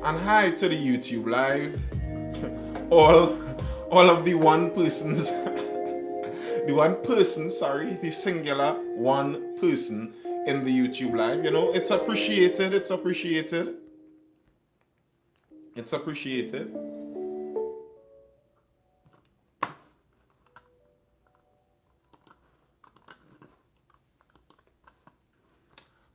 And hi to the YouTube live. All all of the one persons the one person, sorry, the singular one person in the YouTube live. It's appreciated, it's appreciated. It's appreciated.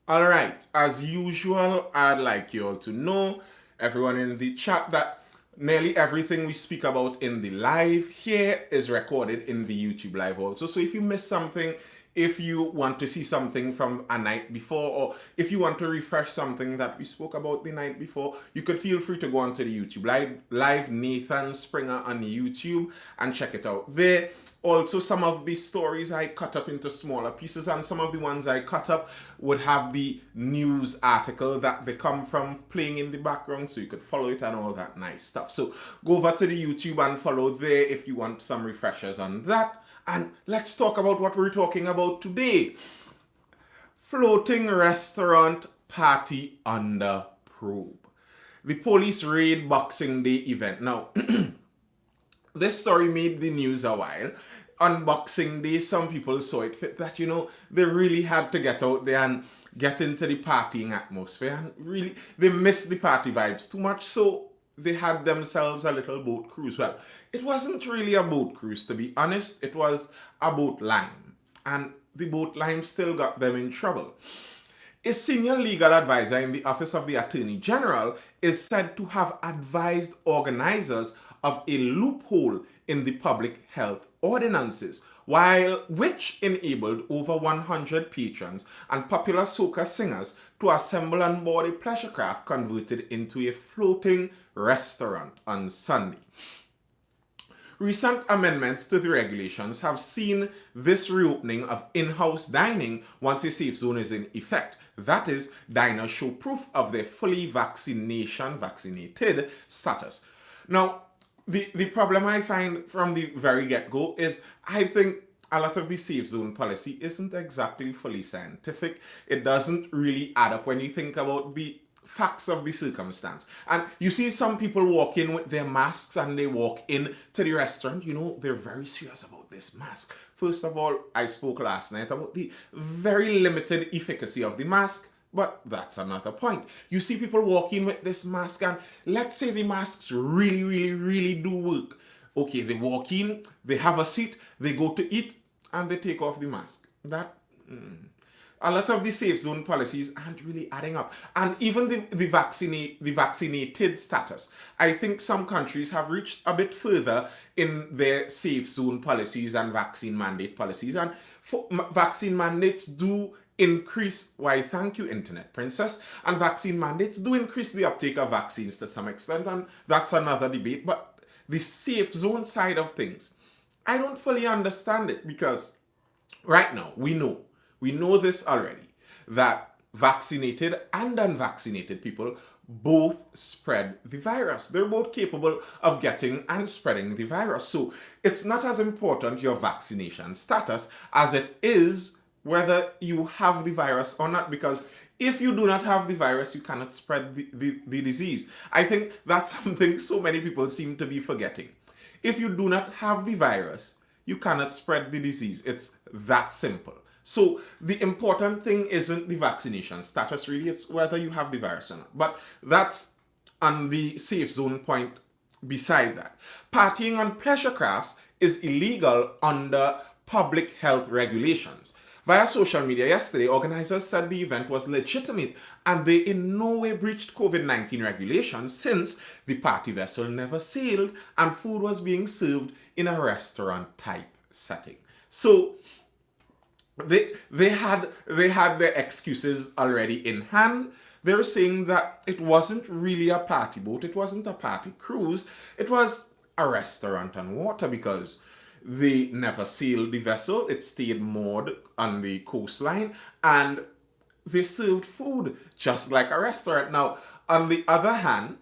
All right, as usual, I'd like you all to know, everyone in the chat, that nearly everything we speak about in the live here is recorded in the YouTube live also. So if you miss something, if you want to see something from a night before, or if you want to refresh something that we spoke about the night before, you could feel free to go onto the YouTube live Nathan Springer on YouTube and check it out there. Also, some of the stories I cut up into smaller pieces, and some of the ones I cut up would have the news article that they come from playing in the background, so you could follow it and all that nice stuff. So go over to the YouTube and follow there if you want some refreshers on that. And let's talk about what we're talking about today. Floating restaurant party under probe. The police raid Boxing Day event. Now, this story made the news a while. On Boxing Day, some people saw it fit that, they really had to get out there and get into the partying atmosphere. And really, they missed the party vibes too much, so they had themselves a little boat cruise. Well, it wasn't really a boat cruise, to be honest. It was a boat lime. And the boat lime still got them in trouble. A senior legal advisor in the Office of the Attorney General is said to have advised organizers of a loophole in the public health ordinances, which enabled over 100 patrons and popular soca singers to assemble on board a pleasure craft converted into a floating restaurant on Sunday. Recent amendments to the regulations have seen this reopening of in-house dining once a safe zone is in effect. That is, diners show proof of their fully vaccinated status. Now, the problem I find from the very get-go is I think a lot of the safe zone policy isn't exactly fully scientific. It doesn't really add up when you think about the facts of the circumstance. And you see some people walk in with their masks and they walk in to the restaurant. They're very serious about this mask. First of all, I spoke last night about the very limited efficacy of the mask. But that's another point. You see people walk in with this mask, and let's say the masks really, really, really do work. Okay, they walk in, they have a seat, they go to eat, and they take off the mask. A lot of the safe zone policies aren't really adding up. And even the vaccinated status. I think some countries have reached a bit further in their safe zone policies and vaccine mandate policies. And vaccine mandates do increase, why thank you internet princess, and vaccine mandates do increase the uptake of vaccines to some extent, and that's another debate. But the safe zone side of things, I don't fully understand it, because right now we know this already, that vaccinated and unvaccinated people both spread the virus. They're both capable of getting and spreading the virus. So it's not as important your vaccination status as it is whether you have the virus or not, because if you do not have the virus, you cannot spread the disease. I think that's something so many people seem to be forgetting. If you do not have the virus, you cannot spread the disease. It's that simple. So the important thing isn't the vaccination status, really. It's whether you have the virus or not. But that's on the safe zone point. Beside that, partying on pleasure crafts is illegal under public health regulations. Via social media yesterday, organizers said the event was legitimate and they in no way breached COVID-19 regulations, since the party vessel never sailed and food was being served in a restaurant type setting. So they had their excuses already in hand. They were saying that it wasn't really a party boat, it wasn't a party cruise, it was a restaurant on water, because they never sailed the vessel. It stayed moored on the coastline, and they served food just like a restaurant. Now, on the other hand,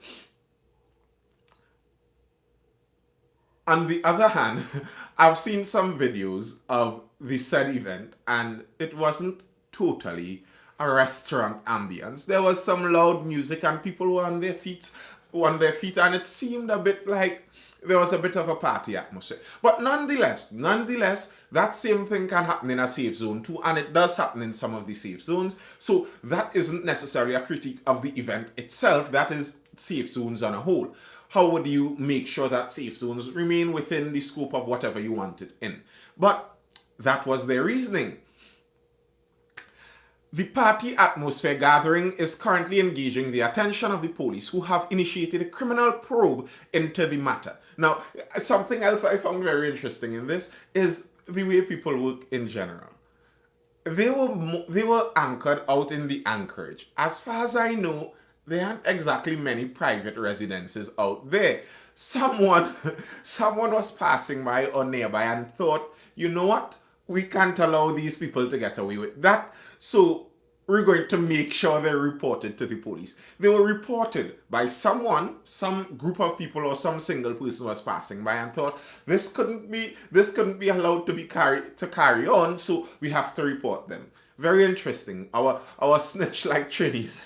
I've seen some videos of the said event, and it wasn't totally a restaurant ambience. There was some loud music and people were on their feet, and it seemed a bit like there was a bit of a party atmosphere. But nonetheless, that same thing can happen in a safe zone too, and it does happen in some of the safe zones. So that isn't necessarily a critique of the event itself, that is safe zones on a whole. How would you make sure that safe zones remain within the scope of whatever you want it in? But that was their reasoning. The party atmosphere gathering is currently engaging the attention of the police, who have initiated a criminal probe into the matter. Now, something else I found very interesting in this is the way people work in general. They were anchored out in the anchorage. As far as I know, there aren't exactly many private residences out there. Someone was passing by or nearby and thought, you know what? We can't allow these people to get away with that. So we're going to make sure they're reported to the police. They were reported by someone, some group of people or some single person was passing by and thought this couldn't be allowed to carry on, so we have to report them. Very interesting. Our snitch like Trinis.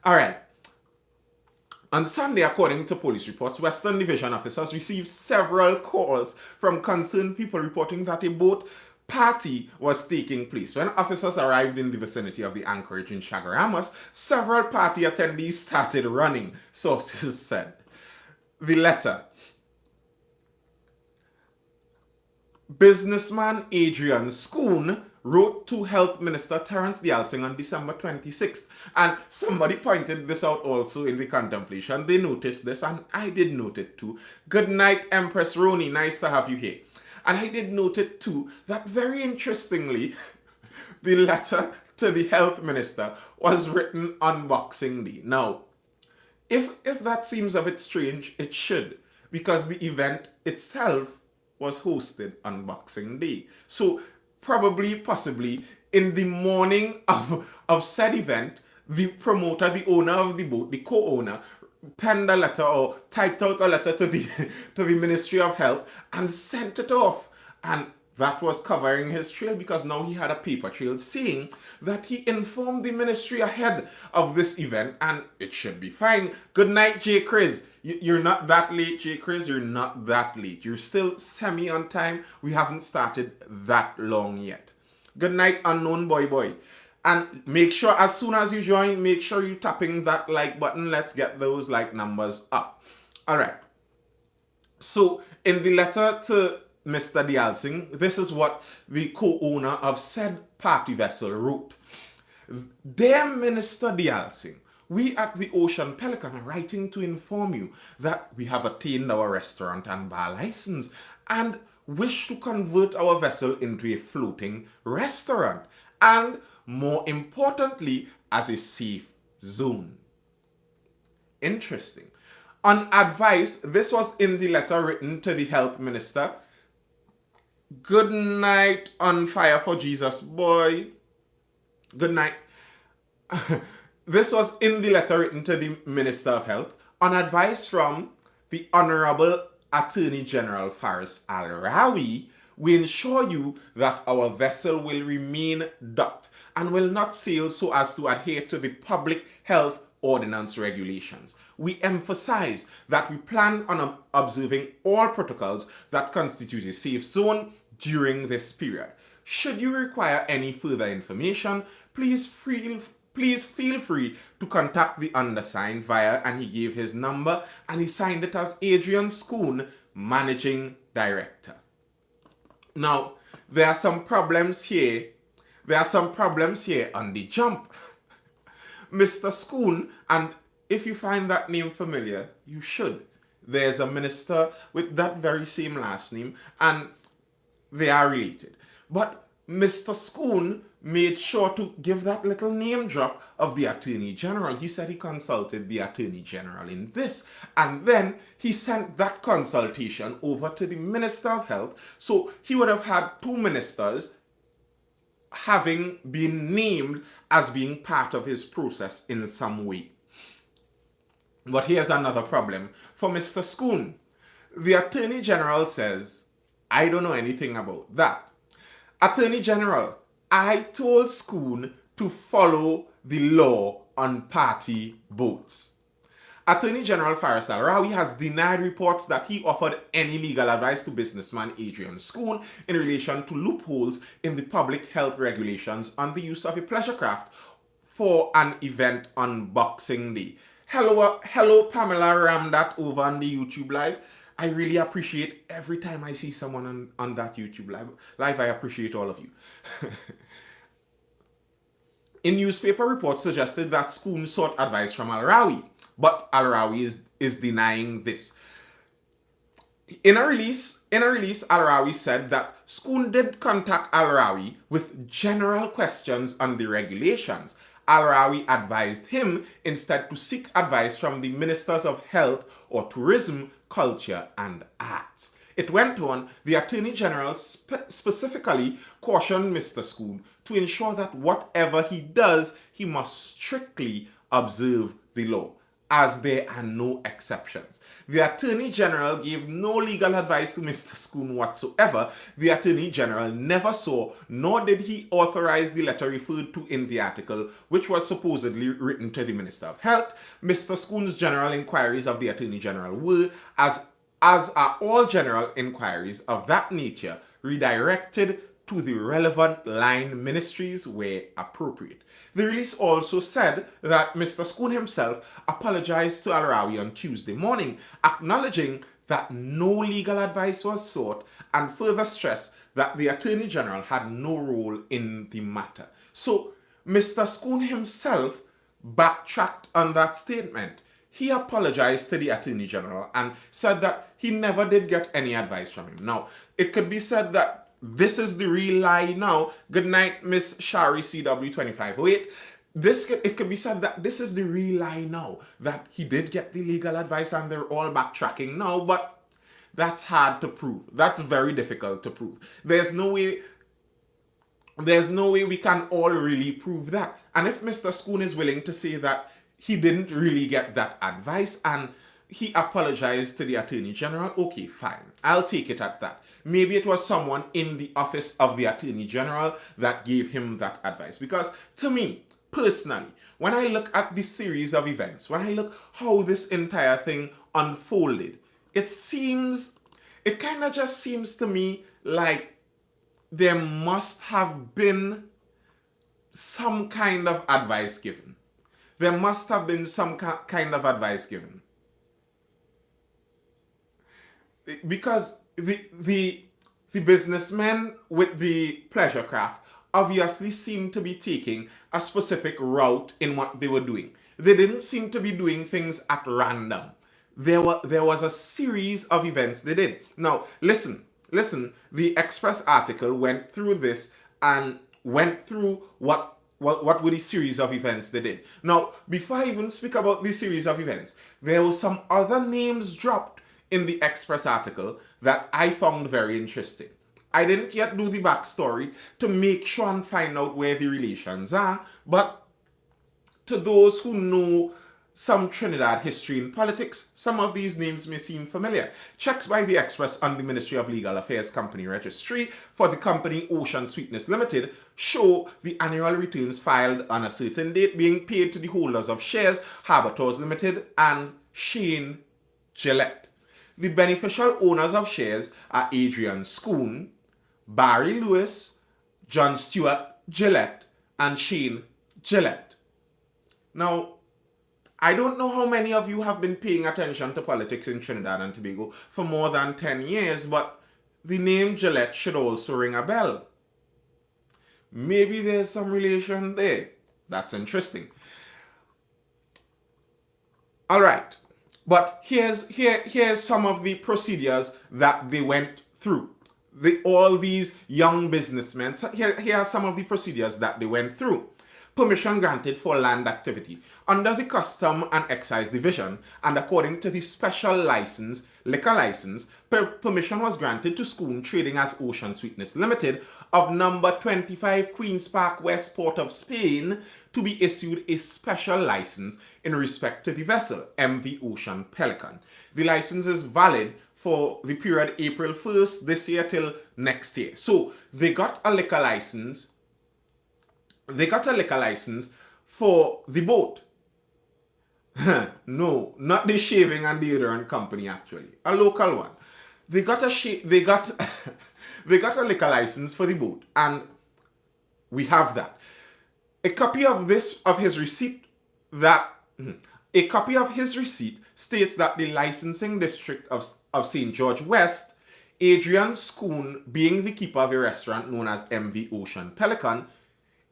All right. On Sunday, according to police reports, Western Division officers received several calls from concerned people reporting that a boat party was taking place. When officers arrived in the vicinity of the anchorage in Chaguaramas, several party attendees started running, sources said. The letter. Businessman Adrian Schoon wrote to Health Minister Terence Dialsing on December 26th. And somebody pointed this out also in the contemplation. They noticed this, and I did note it too. Good night, Empress Roni. Nice to have you here. And I did note it too, that very interestingly, the letter to the Health Minister was written on Boxing Day. Now, if that seems a bit strange, it should, because the event itself was hosted on Boxing Day. So possibly, in the morning of said event, the promoter, the owner of the boat, the co-owner, penned a letter or typed out a letter to the Ministry of Health and sent it off. And that was covering his trail, because now he had a paper trail saying that he informed the ministry ahead of this event and it should be fine. Good night, J. Chris. You're not that late, J. Chris. You're not that late. You're still semi on time. We haven't started that long yet. Good night, unknown boy. And make sure, as soon as you join, make sure you're tapping that like button. Let's get those like numbers up. All right. So in the letter to Mr. Dialsing, this is what the co-owner of said party vessel wrote. Dear Minister Dialsing, we at the Ocean Pelican are writing to inform you that we have attained our restaurant and bar license and wish to convert our vessel into a floating restaurant, and more importantly, as a safe zone. Interesting. On advice, this was in the letter written to the Health Minister. Good night, on fire for Jesus, boy. Good night. This was in the letter written to the Minister of Health on advice from the Honorable Attorney General Faris Al-Rawi. We ensure you that our vessel will remain docked and will not sail so as to adhere to the public health ordinance regulations. We emphasize that we plan on observing all protocols that constitute a safe zone during this period. Should you require any further information, please feel free to contact the undersigned via, and he gave his number and he signed it as Adrian Schoon, Managing Director. Now, there are some problems here. On the jump. Mr. Schoon, and if you find that name familiar, you should. There's a minister with that very same last name, and they are related. But Mr. Schoon made sure to give that little name drop of the Attorney General. He said he consulted the Attorney General in this, and then he sent that consultation over to the Minister of Health. So he would have had two ministers having been named as being part of his process in some way. But here's another problem for Mr. Schoon. The Attorney General says, I don't know anything about that. Attorney General, I told Schoon to follow the law on party boats. Attorney General Faris Al-Rawi has denied reports that he offered any legal advice to businessman Adrian Schoon in relation to loopholes in the public health regulations on the use of a pleasure craft for an event on Boxing Day. Hello, Pamela Ramdat over on the YouTube live. I really appreciate every time I see someone on that YouTube live. I appreciate all of you. A newspaper report suggested that Schoon sought advice from Al-Rawi, but Al-Rawi is denying this. In a release, Al-Rawi said that Schoon did contact Al-Rawi with general questions on the regulations. Al-Rawi advised him instead to seek advice from the Ministers of Health or Tourism, Culture and Arts. It went on, the Attorney General specifically cautioned Mr. Schoon to ensure that whatever he does, he must strictly observe the law, as there are no exceptions. The Attorney General gave no legal advice to Mr. Schoon whatsoever. The Attorney General never saw, nor did he authorize the letter referred to in the article, which was supposedly written to the Minister of Health. Mr. Schoon's general inquiries of the Attorney General were, as are all general inquiries of that nature, redirected to the relevant line ministries where appropriate. The release also said that Mr. Schoon himself apologized to Al-Rawi on Tuesday morning, acknowledging that no legal advice was sought and further stressed that the Attorney General had no role in the matter. So, Mr. Schoon himself backtracked on that statement. He apologized to the Attorney General and said that he never did get any advice from him. Now, it could be said that this is the real lie now. Good night, Miss Shari CW2508. It could be said that this is the real lie now, that he did get the legal advice and they're all backtracking now, but that's hard to prove. That's very difficult to prove. There's no way we can all really prove that. And if Mr. Schoon is willing to say that he didn't really get that advice and he apologized to the Attorney General, okay, fine. I'll take it at that. Maybe it was someone in the office of the Attorney General that gave him that advice. Because to me, personally, when I look at this series of events, when I look how this entire thing unfolded, it kind of just seems to me like there must have been some kind of advice given. There must have been some kind of advice given. Because the businessmen with the pleasure craft obviously seemed to be taking a specific route in what they were doing. They didn't seem to be doing things at random. There was a series of events they did. Now, listen, the Express article went through this and went through what were the series of events they did. Now, before I even speak about the series of events, there were some other names dropped in the Express article that I found very interesting. I didn't yet do the backstory to make sure and find out where the relations are, but to those who know some Trinidad history and politics, some of these names may seem familiar. Checks by the Express on the Ministry of Legal Affairs Company Registry for the company Ocean Sweetness Limited show the annual returns filed on a certain date being paid to the holders of shares Harbour Tours Limited and Shane Gillette. The beneficial owners of shares are Adrian Schoon, Barry Lewis, John Stewart Gillette, and Shane Gillette. Now, I don't know how many of you have been paying attention to politics in Trinidad and Tobago for more than 10 years, but the name Gillette should also ring a bell. Maybe there's some relation there. That's interesting. All right. But here's some of the procedures that they went through. All these young businessmen, here are some of the procedures that they went through. Permission granted for land activity. Under the Custom and Excise Division, and according to the special license, liquor license, permission was granted to Schoon trading as Ocean Sweetness Limited of number 25 Queen's Park West, Port of Spain, to be issued a special license in respect to the vessel, MV Ocean Pelican. The license is valid for the period April 1st this year till next year. So they got a liquor license They got a liquor license for the boat. No, not the shaving and deodorant company, actually. A local one. They got they got they got a liquor license for the boat, and we have that. A copy of his receipt that a copy of his receipt states that the licensing district of St. George West, Adrian Schoon being the keeper of a restaurant known as MV Ocean Pelican,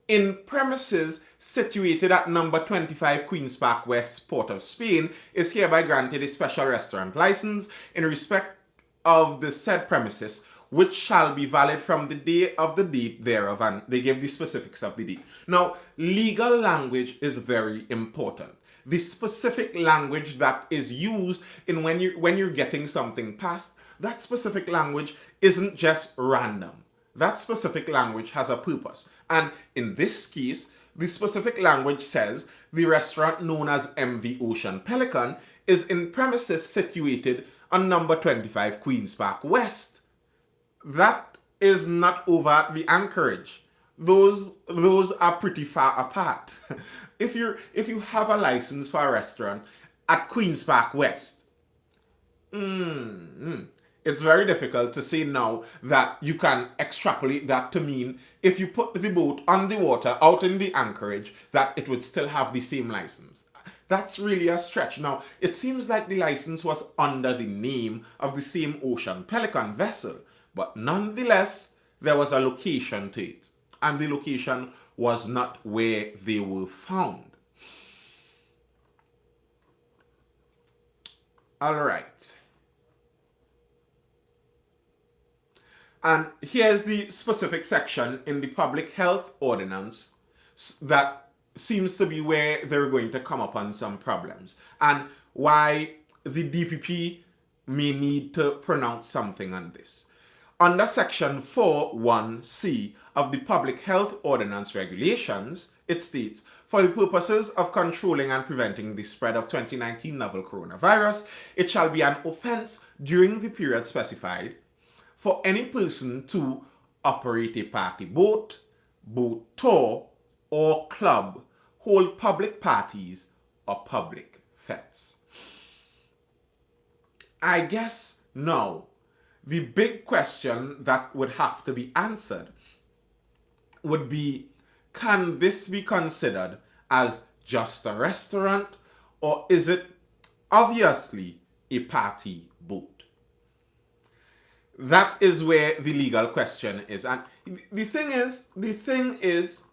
in premises situated at number 25 Queen's Park West, Port of Spain, is hereby granted a special restaurant license in respect of the said premises, which shall be valid from the day of the date thereof, and they give the specifics of the date. Now, legal language is very important. The specific language that is used in when you're getting something passed, that specific language isn't just random. That specific language has a purpose. And in this case, the specific language says the restaurant known as MV Ocean Pelican is in premises situated on number 25 Queen's Park West. That is not over at the anchorage. Those are pretty far apart. If you have a license for a restaurant at Queen's Park West, it's very difficult to say now that you can extrapolate that to mean if you put the boat on the water out in the anchorage that it would still have the same license. That's really a stretch. Now, it seems like the license was under the name of the same Ocean Pelican vessel, but nonetheless, there was a location to it, and the location was not where they were found. All right. And here's the specific section in the public health ordinance that seems to be where they're going to come upon some problems and why the DPP may need to pronounce something on this. Under section 4.1c of the public health ordinance regulations, it states, for the purposes of controlling and preventing the spread of 2019 novel coronavirus, it shall be an offense during the period specified for any person to operate a party boat, boat tour, or club, hold public parties, or public fetes. I guess now, the big question that would have to be answered would be, can this be considered as just a restaurant, or is it obviously a party boat? That is where the legal question is. And the thing is,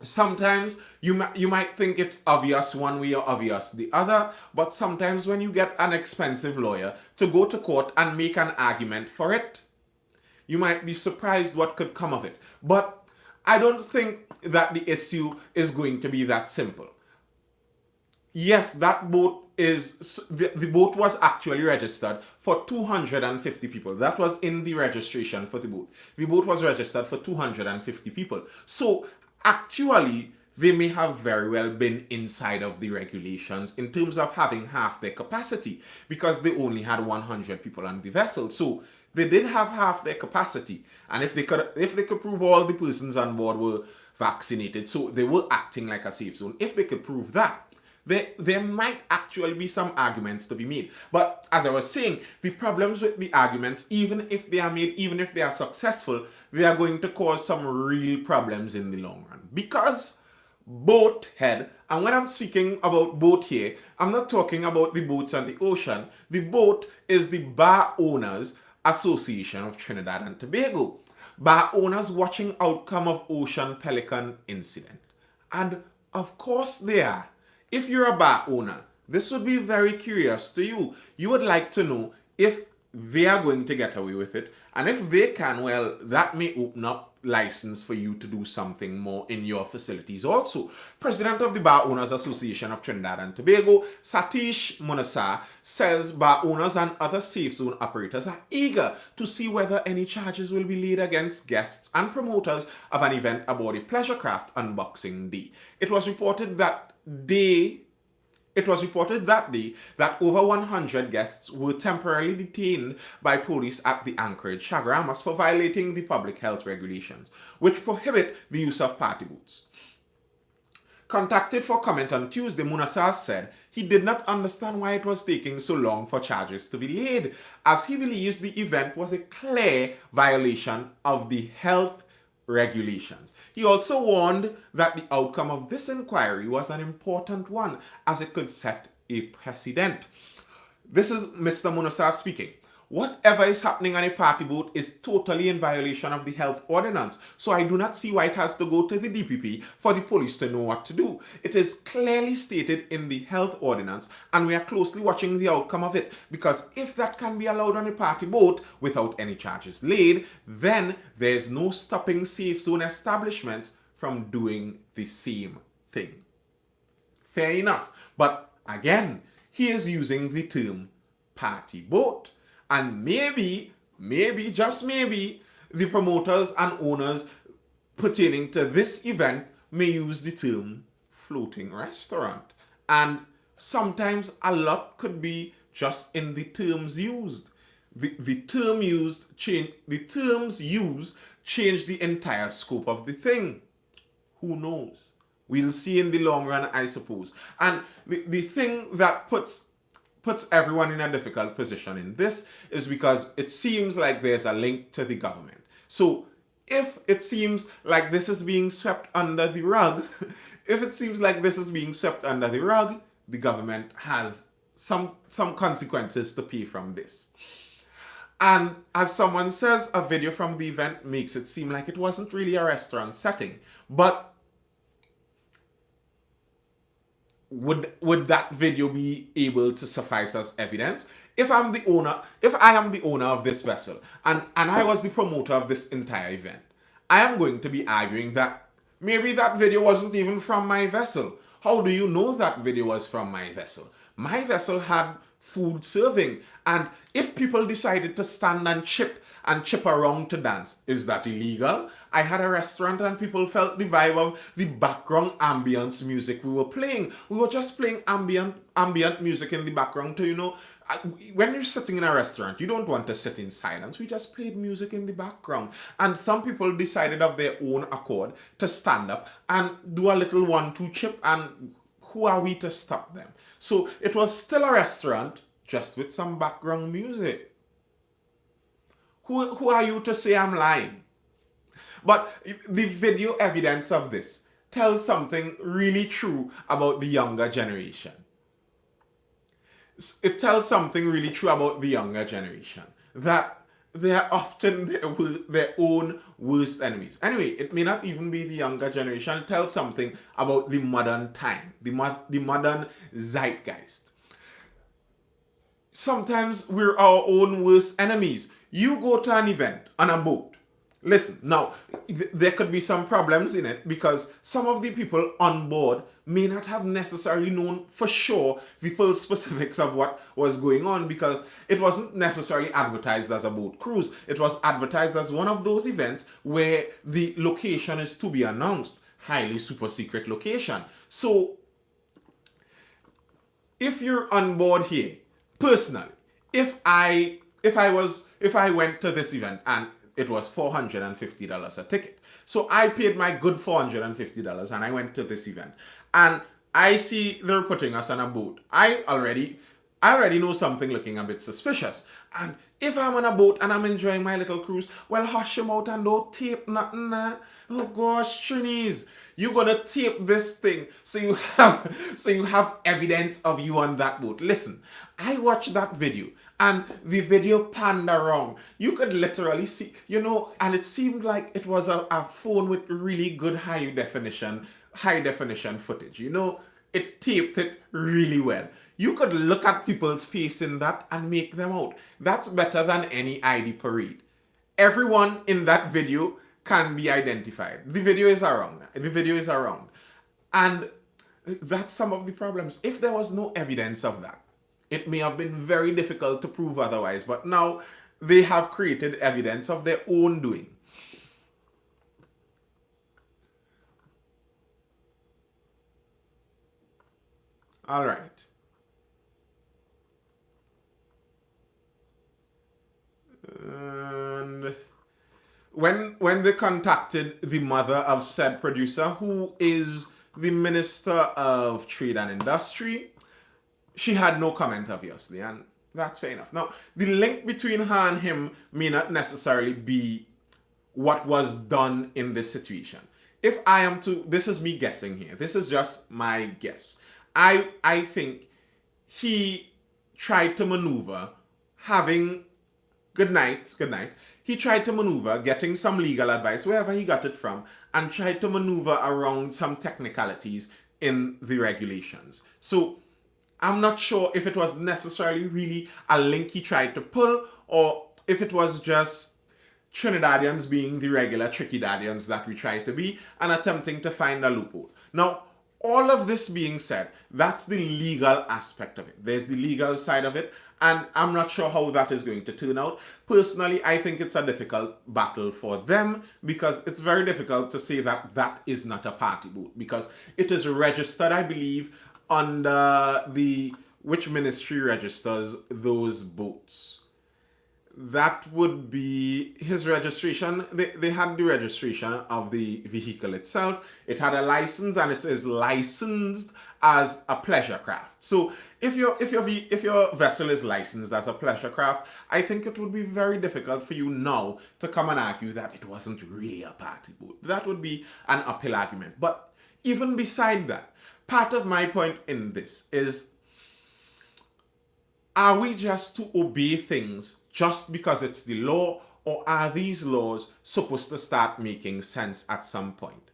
sometimes you might think it's obvious one way or obvious the other, but sometimes when you get an expensive lawyer to go to court and make an argument for it, you might be surprised what could come of it. But I don't think that the issue is going to be that simple. Yes, that boat the boat was actually registered for 250 people. That was in the registration for the boat. The boat was registered for 250 people. So actually, they may have very well been inside of the regulations in terms of having half their capacity because they only had 100 people on the vessel. So they did have half their capacity. And if they could prove all the persons on board were vaccinated, so they were acting like a safe zone, if they could prove that, there might actually be some arguments to be made. But as I was saying, the problems with the arguments, even if they are made, even if they are successful, they are going to cause some real problems in the long run. Because boat head, and when I'm speaking about boat here, I'm not talking about the boats on the ocean. The boat is the Bar Owners Association of Trinidad and Tobago. Bar owners watching outcome of Ocean Pelican incident. And of course they are. If you're a bar owner, this would be very curious to you. You would like to know if they are going to get away with it. And if they can, well, that may open up license for you to do something more in your facilities also. President of the Bar Owners Association of Trinidad and Tobago, Satish Munasar, says bar owners and other safe zone operators are eager to see whether any charges will be laid against guests and promoters of an event aboard a pleasure craft on Boxing Day. It was reported that they It was reported that day that over 100 guests were temporarily detained by police at the Anchorage Chaguaramas for violating the public health regulations, which prohibit the use of party boats. Contacted for comment on Tuesday, Munasar said he did not understand why it was taking so long for charges to be laid, as he believes the event was a clear violation of the health regulations. He also warned that the outcome of this inquiry was an important one, as it could set a precedent. This is Mr. Munasar speaking. Whatever is happening on a party boat is totally in violation of the health ordinance. So I do not see why it has to go to the DPP for the police to know what to do. It is clearly stated in the health ordinance, and we are closely watching the outcome of it, because if that can be allowed on a party boat without any charges laid, then there's no stopping safe zone establishments from doing the same thing. Fair enough. But again, he is using the term party boat. And maybe, just maybe, the promoters and owners pertaining to this event may use the term floating restaurant. And sometimes a lot could be just in the terms used. The terms used change the entire scope of the thing. Who knows? We'll see in the long run, I suppose. And the thing that puts everyone in a difficult position in this is because it seems like there's a link to the government. So if it seems like this is being swept under the rug, the government has some consequences to pay from this. And as someone says, a video from the event makes it seem like it wasn't really a restaurant setting. But would that video be able to suffice as evidence? If I am the owner of this vessel, and I was the promoter of this entire event, I am going to be arguing that maybe that video wasn't even from my vessel. How do you know that video was from my vessel? My vessel had food serving, and if people decided to stand and chip around to dance, is that illegal? I had a restaurant and people felt the vibe of the background ambience music we were playing. We were just playing ambient music in the background to, when you're sitting in a restaurant, you don't want to sit in silence. We just played music in the background. And some people decided of their own accord to stand up and do a little 1-2 chip, and who are we to stop them? So it was still a restaurant, just with some background music. Who are you to say I'm lying? But the video evidence of this tells something really true about the younger generation. It tells something really true about the younger generation, that they are often their own worst enemies. Anyway, it may not even be the younger generation. It tells something about the modern time, the modern zeitgeist. Sometimes we're our own worst enemies. You go to an event on a boat. Listen, now, there could be some problems in it because some of the people on board may not have necessarily known for sure the full specifics of what was going on, because it wasn't necessarily advertised as a boat cruise. It was advertised as one of those events where the location is to be announced. Highly super secret location. So, if you're on board here, personally, if I went to this event and it was $450 a ticket. So I paid my good $450 and I went to this event. And I see they're putting us on a boat. I already know something looking a bit suspicious. And if I'm on a boat and I'm enjoying my little cruise, well, hush them out and don't tape nothing. Oh gosh, Trinis, you're gonna tape this thing so you have evidence of you on that boat. Listen, I watched that video and the video panned around. You could literally see, and it seemed like it was a phone with really good high definition footage. It taped it really well. You could look at people's face in that and make them out. That's better than any ID parade. Everyone in that video can be identified. The video is around. And that's some of the problems. If there was no evidence of that, it may have been very difficult to prove otherwise. But now they have created evidence of their own doing. All right. And when they contacted the mother of said producer, who is the Minister of Trade and Industry, she had no comment, obviously, and that's fair enough. Now, the link between her and him may not necessarily be what was done in this situation. If I am to, this is me guessing here. This is just my guess. I think he tried to maneuver, having good night. He tried to maneuver, getting some legal advice, wherever he got it from, and tried to maneuver around some technicalities in the regulations. So I'm not sure if it was necessarily really a link he tried to pull, or if it was just Trinidadians being the regular tricky Dadians that we try to be and attempting to find a loophole. Now, all of this being said, that's the legal aspect of it. There's the legal side of it, and I'm not sure how that is going to turn out. Personally, I think it's a difficult battle for them, because it's very difficult to say that that is not a party boat, because it is registered, I believe, under the, which ministry registers those boats? That would be his registration. They had the registration of the vehicle itself. It had a license, and it is licensed as a pleasure craft. So if your vessel is licensed as a pleasure craft, I think it would be very difficult for you now to come and argue that it wasn't really a party boat. That would be an uphill argument. But even beside that, part of my point in this is, are we just to obey things just because it's the law, or are these laws supposed to start making sense at some point?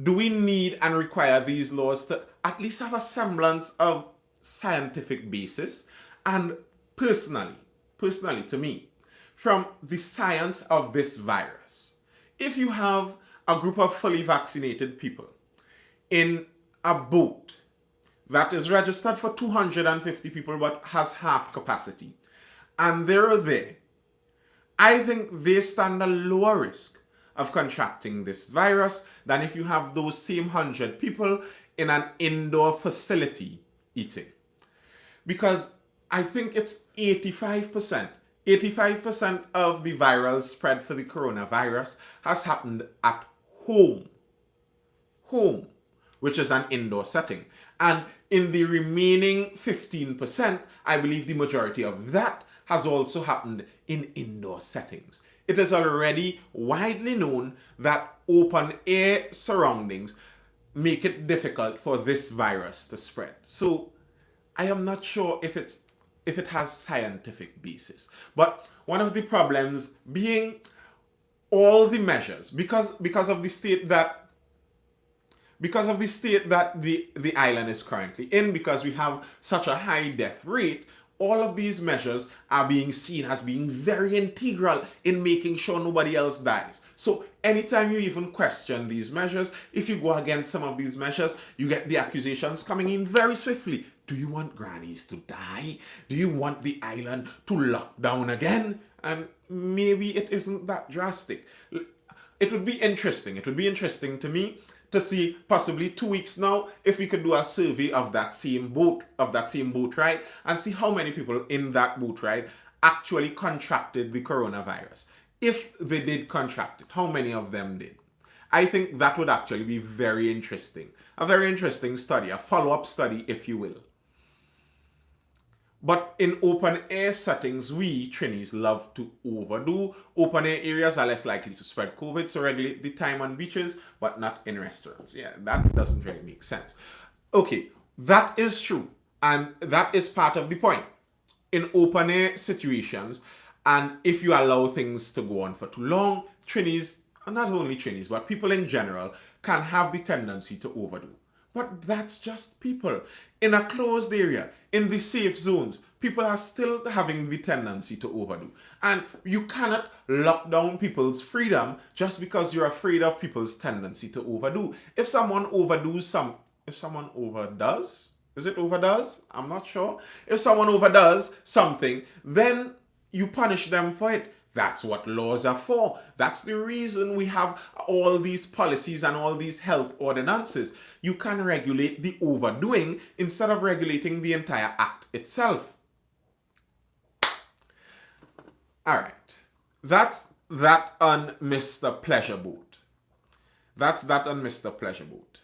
Do we need and require these laws to at least have a semblance of scientific basis? And personally to me, from the science of this virus, if you have a group of fully vaccinated people in a boat that is registered for 250 people but has half capacity, and they're there, I think they stand a lower risk of contracting this virus than if you have those same 100 people in an indoor facility eating. Because I think it's 85% of the viral spread for the coronavirus has happened at home, which is an indoor setting. And in the remaining 15%, I believe the majority of that has also happened in indoor settings. It is already widely known that open air surroundings make it difficult for this virus to spread. So I am not sure if it has scientific basis. But one of the problems being all the measures, because of the state that the island is currently in, because we have such a high death rate, all of these measures are being seen as being very integral in making sure nobody else dies. So anytime you even question these measures, if you go against some of these measures, you get the accusations coming in very swiftly. Do you want grannies to die? Do you want the island to lock down again? And maybe it isn't that drastic. It would be interesting. It would be interesting to me to see, possibly 2 weeks now, if we could do a survey of that same boat ride, and see how many people in that boat ride actually contracted the coronavirus. If they did contract it, how many of them did? I think that would actually be very interesting. A very interesting study, a follow-up study, if you will. But in open air settings, we Trinis love to overdo. Open air areas are less likely to spread COVID, so regulate the time on beaches, but not in restaurants. Yeah, that doesn't really make sense. Okay, that is true. And that is part of the point. In open air situations, and if you allow things to go on for too long, Trinis, and not only Trinis, but people in general, can have the tendency to overdo. But that's just people. In a closed area, in the safe zones, people are still having the tendency to overdo. And you cannot lock down people's freedom just because you're afraid of people's tendency to overdo. If someone overdoes is it overdoes? I'm not sure. If someone overdoes something, then you punish them for it. That's what laws are for. That's the reason we have all these policies and all these health ordinances. You can regulate the overdoing instead of regulating the entire act itself. All right. That's that on Mr. Pleasure Boat. That's that on Mr. Pleasure Boat.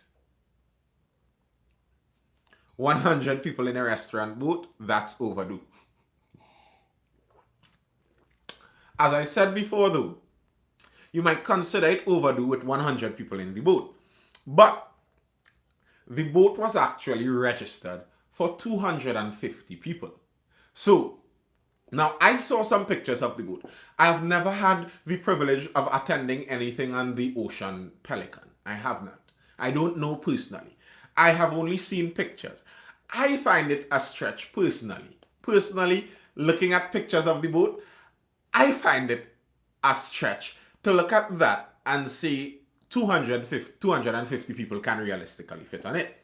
100 people in a restaurant boat, that's overdue. As I said before though, you might consider it overdue with 100 people in the boat. But the boat was actually registered for 250 people. So, now I saw some pictures of the boat. I have never had the privilege of attending anything on the Ocean Pelican. I have not. I don't know personally. I have only seen pictures. I find it a stretch personally. Personally, looking at pictures of the boat, I find it a stretch to look at that and say 250 people can realistically fit on it.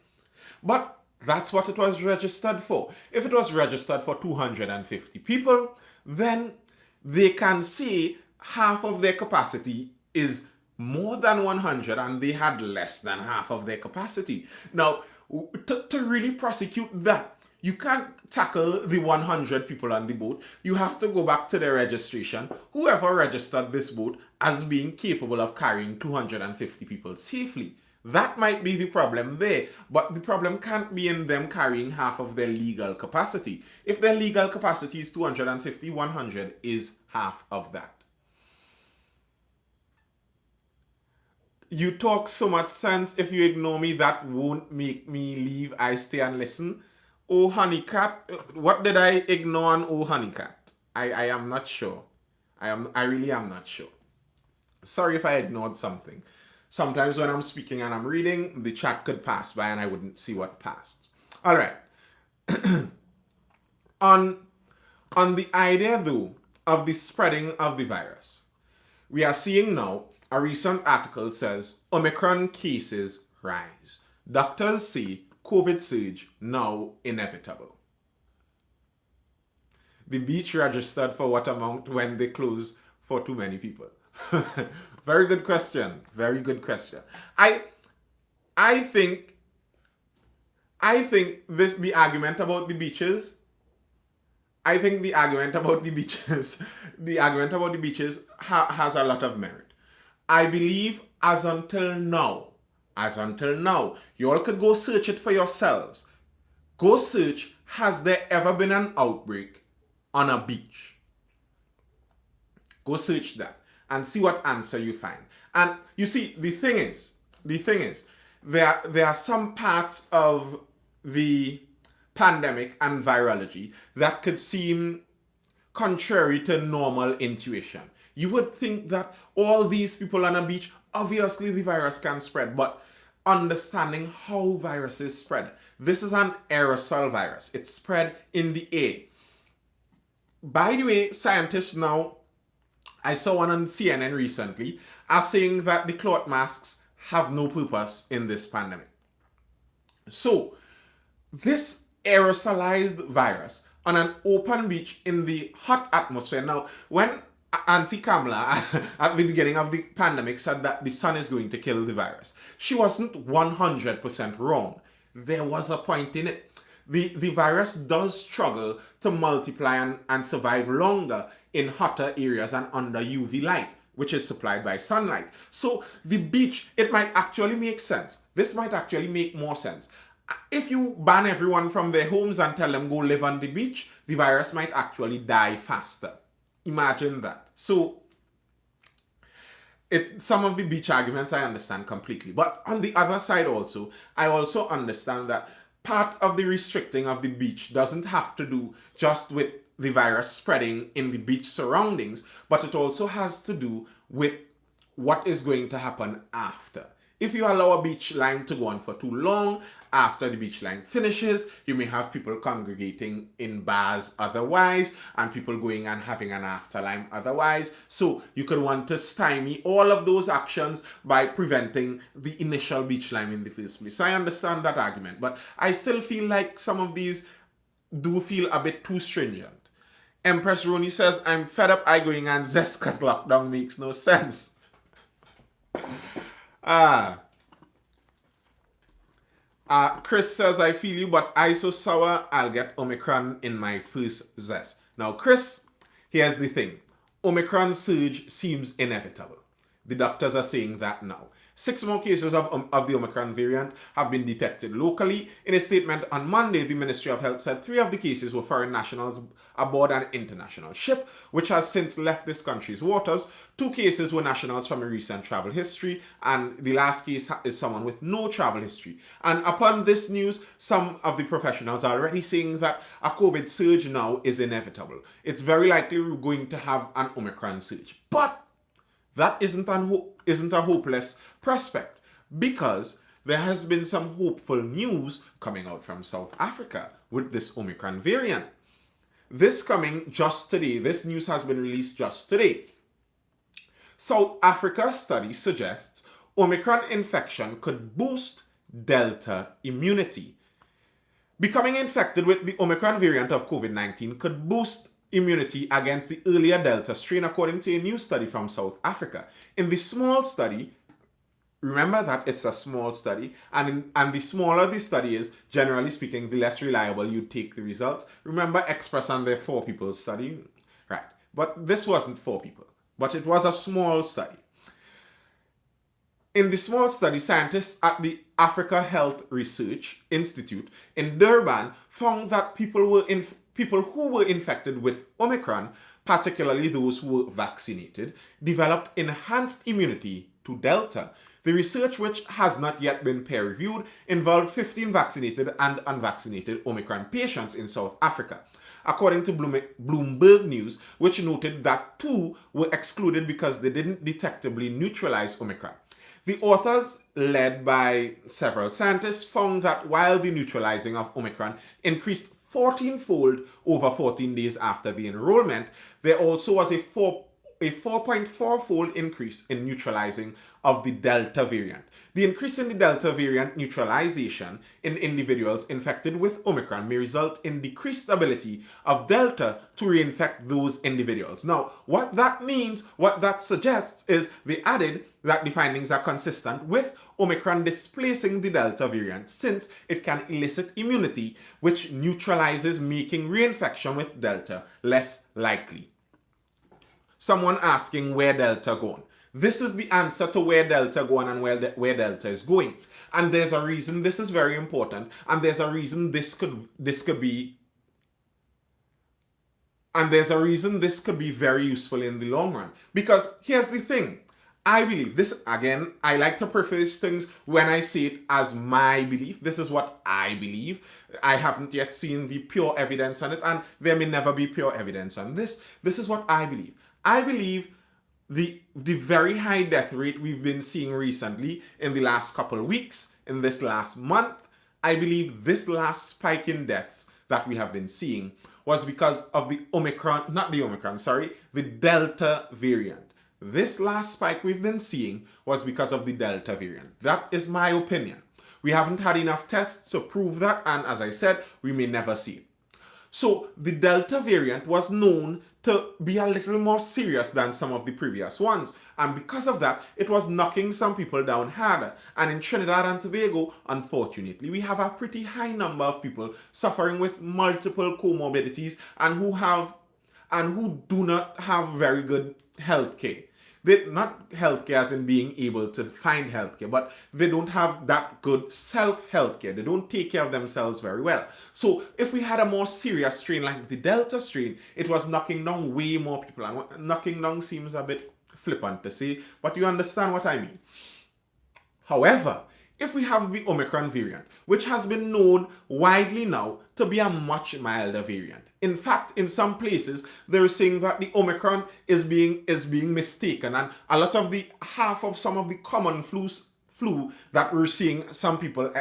But that's what it was registered for. If it was registered for 250 people, then they can say half of their capacity is more than 100 and they had less than half of their capacity. Now, to really prosecute that, you can't tackle the 100 people on the boat. You have to go back to the registration. Whoever registered this boat as being capable of carrying 250 people safely. That might be the problem there, but the problem can't be in them carrying half of their legal capacity. If their legal capacity is 250, 100 is half of that. You talk so much sense. If you ignore me, that won't make me leave. I stay and listen. Oh, honeycat. What did I ignore on oh, honeycat? I am not sure. I really am not sure. Sorry if I ignored something. Sometimes when I'm speaking and I'm reading, the chat could pass by and I wouldn't see what passed. All right. on the idea, though, of the spreading of the virus, we are seeing now, a recent article says, Omicron cases rise. Doctors say COVID surge now inevitable. The beach registered for what amount when they close for too many people? Very good question. Very good question. I think the argument about the beaches. I think the argument about the beaches, has a lot of merit. I believe as until now, you all could go search it for yourselves. Go search, has there ever been an outbreak on a beach? Go search that and see what answer you find. And you see, the thing is, there are some parts of the pandemic and virology that could seem contrary to normal intuition. You would think that all these people on a beach, obviously the virus can spread, but understanding how viruses spread. This is an aerosol virus. It's spread in the air. By the way, scientists now, I saw one on CNN recently, are saying that the cloth masks have no purpose in this pandemic. So, this aerosolized virus on an open beach in the hot atmosphere. Now, when Auntie Kamala at the beginning of the pandemic said that the sun is going to kill the virus, she wasn't 100% wrong. There was a point in it. The virus does struggle to multiply and survive longer in hotter areas and under UV light, which is supplied by sunlight. So the beach, it might actually make sense. This might actually make more sense. If you ban everyone from their homes and tell them go live on the beach, the virus might actually die faster. Imagine that. So some of the beach arguments I understand completely. But on the other side also, I also understand that part of the restricting of the beach doesn't have to do just with the virus spreading in the beach surroundings, but it also has to do with what is going to happen after. If you allow a beach line to go on for too long, after the beach line finishes, you may have people congregating in bars otherwise, and people going and having an afterlife otherwise. So you could want to stymie all of those actions by preventing the initial beach line in the first place. So I understand that argument, but I still feel like some of these do feel a bit too stringent. Empress Rooney says, I'm fed up arguing and zest because lockdown makes no sense. Ah. Chris says, I feel you, but I so sour, I'll get Omicron in my first zest. Now, Chris, here's the thing. Omicron surge seems inevitable. The doctors are saying that now. 6 more cases of the Omicron variant have been detected locally. In a statement on Monday, the Ministry of Health said 3 of the cases were foreign nationals aboard an international ship, which has since left this country's waters. 2 cases were nationals from a recent travel history, and the last case is someone with no travel history. And upon this news, some of the professionals are already saying that a COVID surge now is inevitable. It's very likely we're going to have an Omicron surge. But that isn't a hopeless prospect, because there has been some hopeful news coming out from South Africa with this Omicron variant. This coming just today. This news has been released just today. South Africa's study suggests Omicron infection could boost Delta immunity. Becoming infected with the Omicron variant of COVID-19 could boost immunity against the earlier Delta strain, according to a new study from South Africa. In the small study, remember that it's a small study, and the smaller the study is, generally speaking, the less reliable you take the results. Remember Express and their 4 people study? Right. But this wasn't 4 people, but it was a small study. In the small study, scientists at the Africa Health Research Institute in Durban found that people who were infected with Omicron, particularly those who were vaccinated, developed enhanced immunity to Delta. The research, which has not yet been peer-reviewed, involved 15 vaccinated and unvaccinated Omicron patients in South Africa. According to Bloomberg News, which noted that 2 were excluded because they didn't detectably neutralize Omicron. The authors, led by several scientists, found that while the neutralizing of Omicron increased 14-fold over 14 days after the enrollment, there also was a 4.4-fold increase in neutralizing of the Delta variant. The increase in the Delta variant neutralization in individuals infected with Omicron may result in decreased ability of Delta to reinfect those individuals. Now, what that means, what that suggests, is they added that the findings are consistent with Omicron displacing the Delta variant, since it can elicit immunity, which neutralizes, making reinfection with Delta less likely. Someone asking where Delta gone. This is the answer to where Delta gone and where Delta is going. And there's a reason this is very important, and there's a reason this could be very useful in the long run. Because here's the thing. I believe this, again, I like to preface things when I say it as my belief. This is what I believe. I haven't yet seen the pure evidence on it, and there may never be pure evidence on this. This is what I believe. I believe the very high death rate we've been seeing recently in the last couple of weeks, in this last month, I believe this last spike in deaths that we have been seeing was because of the Delta variant. This last spike we've been seeing was because of the Delta variant. That is my opinion. We haven't had enough tests to prove that, and as I said, we may never see it. So the Delta variant was known to be a little more serious than some of the previous ones. And because of that, it was knocking some people down harder. And in Trinidad and Tobago, unfortunately, we have a pretty high number of people suffering with multiple comorbidities and who do not have very good health care. Not healthcare as in being able to find healthcare, but they don't have that good self-healthcare. They don't take care of themselves very well. So if we had a more serious strain like the Delta strain, it was knocking down way more people. And knocking down seems a bit flippant to say, but you understand what I mean. However, if we have the Omicron variant, which has been known widely now to be a much milder variant. In fact, in some places, they're saying that the Omicron is being mistaken, and a lot of half of some of the common flu that we're seeing some people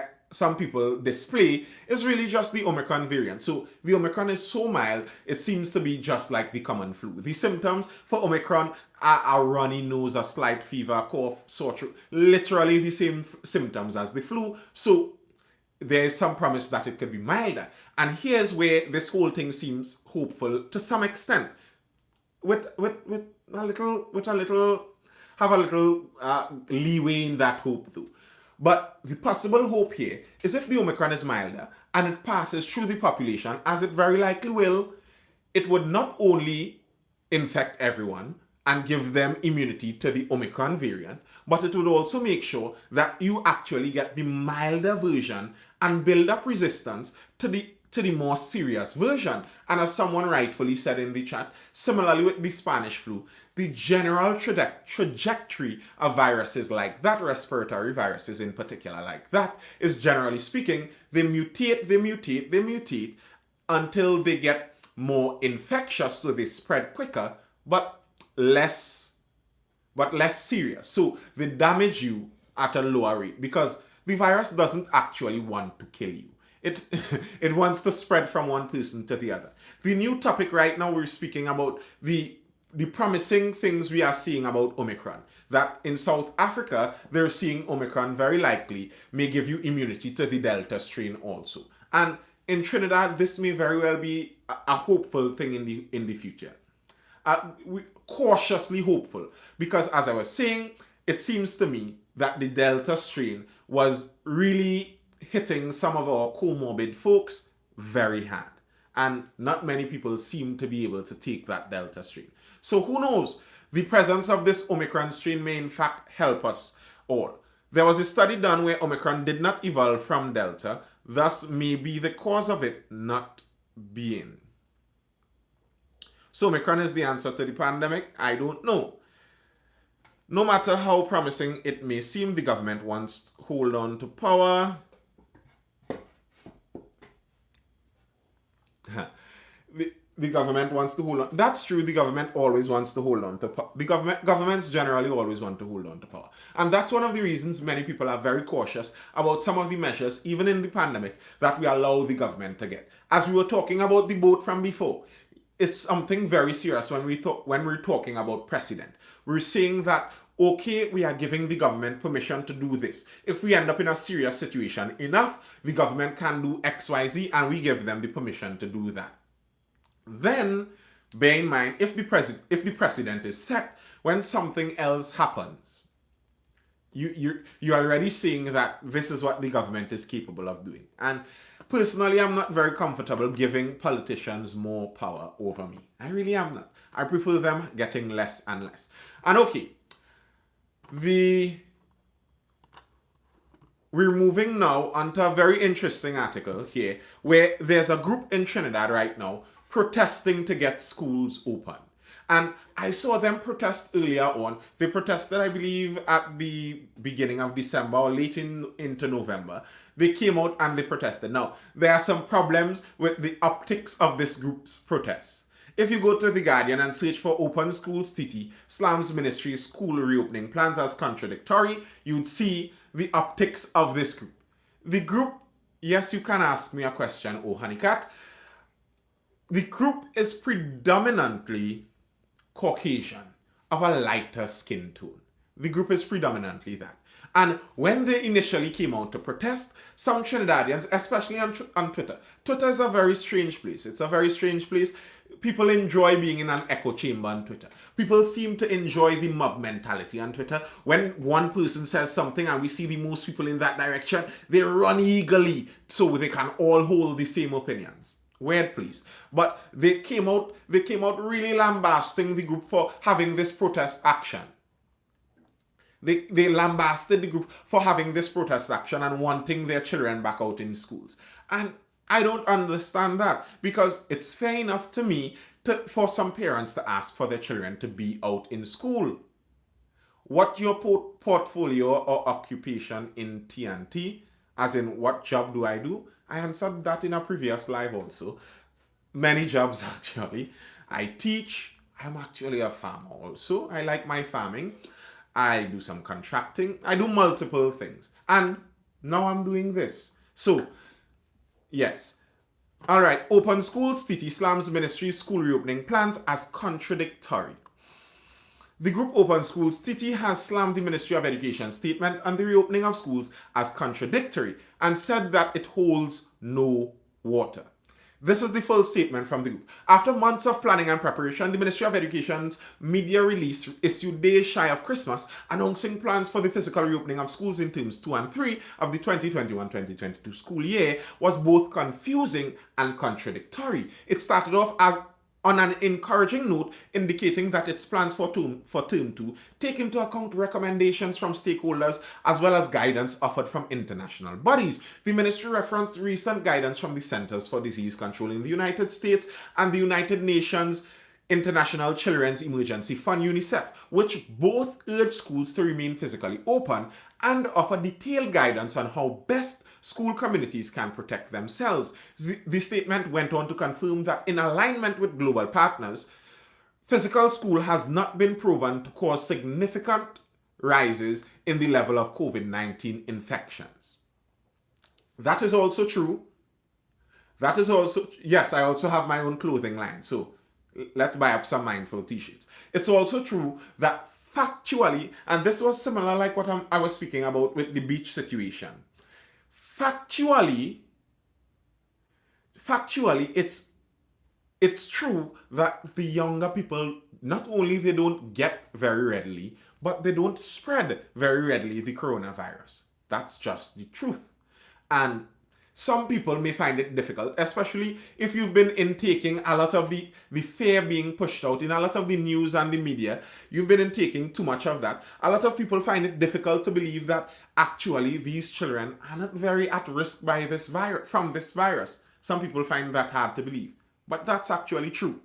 display is really just the Omicron variant. So the Omicron is so mild, it seems to be just like the common flu. The symptoms for Omicron are a runny nose, a slight fever, cough, sore throat, literally the same symptoms as the flu. So there is some promise that it could be milder. And here's where this whole thing seems hopeful to some extent. With a little have a little leeway in that hope though. But the possible hope here is if the Omicron is milder and it passes through the population, as it very likely will, it would not only infect everyone and give them immunity to the Omicron variant, but it would also make sure that you actually get the milder version and build up resistance to the more serious version. And as someone rightfully said in the chat, similarly with the Spanish flu, the general trajectory of viruses like that, respiratory viruses in particular like that, is generally speaking, they mutate until they get more infectious, so they spread quicker, but less serious. So they damage you at a lower rate because the virus doesn't actually want to kill you. It wants to spread from one person to the other. The new topic right now, we're speaking about the promising things we are seeing about Omicron. That in South Africa, they're seeing Omicron very likely may give you immunity to the Delta strain also. And in Trinidad, this may very well be a hopeful thing in the future. We cautiously hopeful because, as I was saying, it seems to me that the Delta strain was really hitting some of our comorbid folks very hard. And not many people seem to be able to take that Delta strain. So who knows? The presence of this Omicron strain may in fact help us all. There was a study done where Omicron did not evolve from Delta, thus may be the cause of it not being. So Omicron is the answer to the pandemic? I don't know. No matter how promising it may seem, the government wants to hold on to power. The government wants to hold on. That's true. The government always wants to hold on to power. Governments generally always want to hold on to power. And that's one of the reasons many people are very cautious about some of the measures, even in the pandemic, that we allow the government to get. As we were talking about the boat from before, it's something very serious when we're talking about precedent. We're saying that, okay, we are giving the government permission to do this. If we end up in a serious situation enough, the government can do X, Y, Z, and we give them the permission to do that. Then, bear in mind, if the precedent is set, when something else happens, you're already seeing that this is what the government is capable of doing. And personally, I'm not very comfortable giving politicians more power over me. I really am not. I prefer them getting less and less. And okay, we're moving now onto a very interesting article here where there's a group in Trinidad right now protesting to get schools open. And I saw them protest earlier on. They protested, I believe, at the beginning of December or late into November. They came out and they protested. Now, there are some problems with the optics of this group's protests. If you go to The Guardian and search for Open Schools TT, slams Ministry's school reopening plans as contradictory, you'd see the optics of this group. The group, yes, you can ask me a question, oh honeycat. The group is predominantly Caucasian, of a lighter skin tone. The group is predominantly that. And when they initially came out to protest, some Trinidadians, especially on Twitter, Twitter is a very strange place. It's a very strange place. People enjoy being in an echo chamber on Twitter. People seem to enjoy the mob mentality on Twitter. When one person says something and we see the most people in that direction, they run eagerly so they can all hold the same opinions. Weird, please. But they came out really lambasting the group for having this protest action. They lambasted the group for having this protest action and wanting their children back out in schools. And I don't understand that, because it's fair enough to me for some parents to ask for their children to be out in school. What your portfolio or occupation in TNT, as in what job do I do? I answered that in a previous live also. Many jobs actually. I teach. I'm actually a farmer also. I like my farming. I do some contracting. I do multiple things. And now I'm doing this. So, yes. All right. Open Schools TT slams Ministry's school reopening plans as contradictory. The group Open Schools TT has slammed the Ministry of Education statement on the reopening of schools as contradictory and said that it holds no water. This is the full statement from the group. After months of planning and preparation, the Ministry of Education's media release issued days shy of Christmas, announcing plans for the physical reopening of schools in terms 2 and 3 of the 2021-2022 school year was both confusing and contradictory. It started off as on an encouraging note, indicating that its plans for term 2 take into account recommendations from stakeholders as well as guidance offered from international bodies. The ministry referenced recent guidance from the Centers for Disease Control in the United States and the United Nations International Children's Emergency Fund UNICEF, which both urge schools to remain physically open and offer detailed guidance on how best school communities can protect themselves. The statement went on to confirm that in alignment with global partners, physical school has not been proven to cause significant rises in the level of COVID-19 infections. That is also true. Yes, I also have my own clothing line, so let's buy up some Mindful t-shirts. It's also true that factually, and this was similar like what I was speaking about with the beach situation, Factually, it's true that the younger people, not only they don't get very readily, but they don't spread very readily the coronavirus. That's just the truth. And some people may find it difficult, especially if you've been intaking a lot of the fear being pushed out in a lot of the news and the media. You've been intaking too much of that. A lot of people find it difficult to believe that actually these children are not very at risk by from this virus. Some people find that hard to believe, but that's actually true.